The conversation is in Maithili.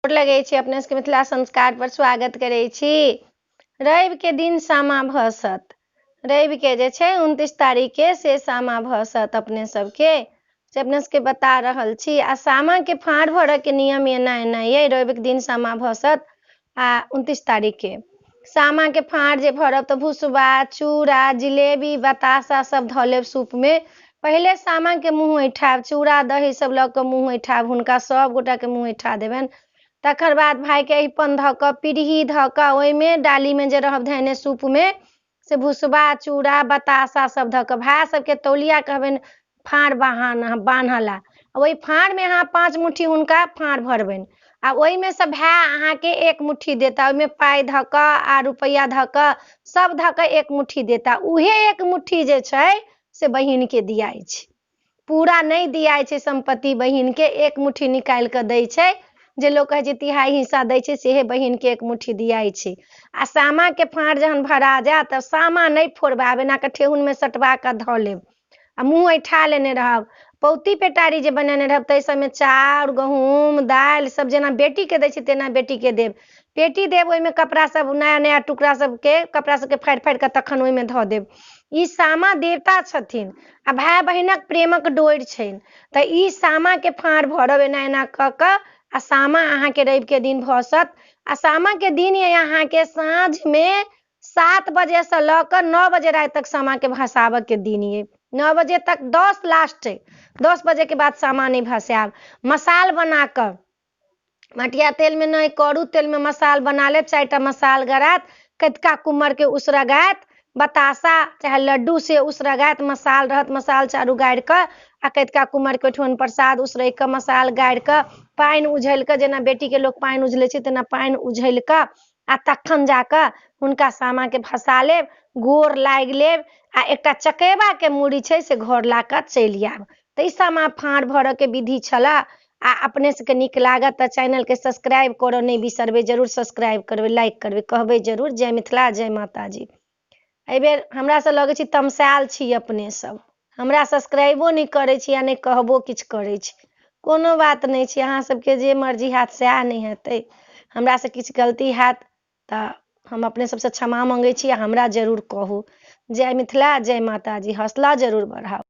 गोर लगै छी, अपने सबके मिथिला संस्कार पर स्वागत करै छी। रवि के दिन सामा भसत, रवि के जे छै 29 तारीख के से सामा भसत अपने सबके से अपने सबके बता रहल छी। आ सामा के फाड़ भरऽ के नियम एना ये, रवि के दिन सामा भसत आ 29 तारीख के सामा के फाड़ जे भरब तऽ भुसबा, चूड़ा, जिलेबी, बतासा सब धऽ लेब सूप में। पहिले सामा के मुँह ऐठाब, चूड़ा दही सब लऽ कऽ मुँह ऐठाब, हुनका सब गोटा के मुँह ऐठा देबनि। तकर बाद भाई के अहिपन धऽ कऽ पीढ़ी धऽ कऽ ओहिमे डाली में जे रहब धैने सूप में से भुसबा, चूड़ा, बतासा सब धऽ कऽ भाई सबके तौलिया कहबनि फाड़ बान्हला। ओहि फाड़ में अहाँ 5 मुट्ठी हुनका फाड़ भरबनि आ ओहि में से भाई अहाँ के 1 मुट्ठी देता, ओहि में पाई धऽ कऽ आ रुपैया धऽ कऽ सब धऽ कऽ 1 मुट्ठी देता। उहे 1 मुट्ठी जे छै से बहिन के दियाई छै, पूरा नहीं दियाई छै संपत्ति बहिन के, 1 मुट्ठी निकाल कऽ दै छै। जे लोग कहे छै तिहाई हिस्सा दै छै सेहे बहिन के 1 मुट्ठी दियाई छै। आ सामा के फाड़ जहन भरा जाए तऽ सामा नहीं फोड़बाब, एना के ठेहुन में सटवा कऽ धऽ लेब आ मुँह ऐठा लेने रहब। पौती पेटारी जे बनेने रहब तै सब में चाउर, गहूम, दालि सब जेना बेटी के दै छै तेना बेटी के देब। पेटी देब, ओहि में कपड़ा सब नया नया टुकड़ा सबके कपड़ा सबके फाड़ि फाड़ि कऽ तखन ओहि में धऽ देब। ई सामा देवता छथिन आ भाई बहिनक प्रेमक डोर छनि, तऽ ई सामा के फाड़ भरब एना एना कऽ कऽ आ सामा अहाँ के रवि के दिन भसत। आ सामा के दिन ये अहाँ के साँझ में 7 बजे से लऽ कऽ 9 बजे राति तक सामा के भसाबऽ के दिन ये। 9 बजे तक 10 लास्ट है, 10 बजे के बाद सामा नहीं भसाब। मसाल बना कर मटिया तेल में नहीं, करू तेल में मसाल बना लेब, 4टा मसाल गड़ात, कतिका कुम्हर के उसरगात, बतासा चाहे लड्डू से उसरगात, मसाल रहत, मसाल चारू गाड़ि कऽ आ कतिका कुम्हर के ओठमन प्रसाद उसरैग कऽ मसाल गाड़ि कऽ पानि उझैल कऽ, जेना बेटी के लोग पानि उझलै छै तेना पानि उझैल कऽ आ तखन जाकऽ हुनका सामा के भसा लेब, गोर लागि लेब आ एकटा चकेबा के मूड़ी छै से घर ला कऽ चलि आयब। तऽ ई सामा फाड़ भरऽ के विधि छला। आ अपने सबके नीक लागत तऽ चैनल के सब्सक्राइब करऽ नहीं बिसरबै, जरूर सब्सक्राइब करबै, लाइक करबै, कहबै जरूर जय मिथिला जय माता जी। एहि बेर हमरा से लगै छै तमसायल छी अपने सब, हमरा सब्सक्राइबो नहीं करै छी आ नहीं कहबो किछु करै छी। कोनो बात नहीं छै, अहाँ सबके जे मर्जी हैत सएह नहीं हेतै। हमरा से किछु गलती हैत तऽ हम अपने सबसे क्षमा मांगै छी आ हमरा जरूर कहू। जय मिथिला जय माता जी, हौसला जरूर बढ़ाउ।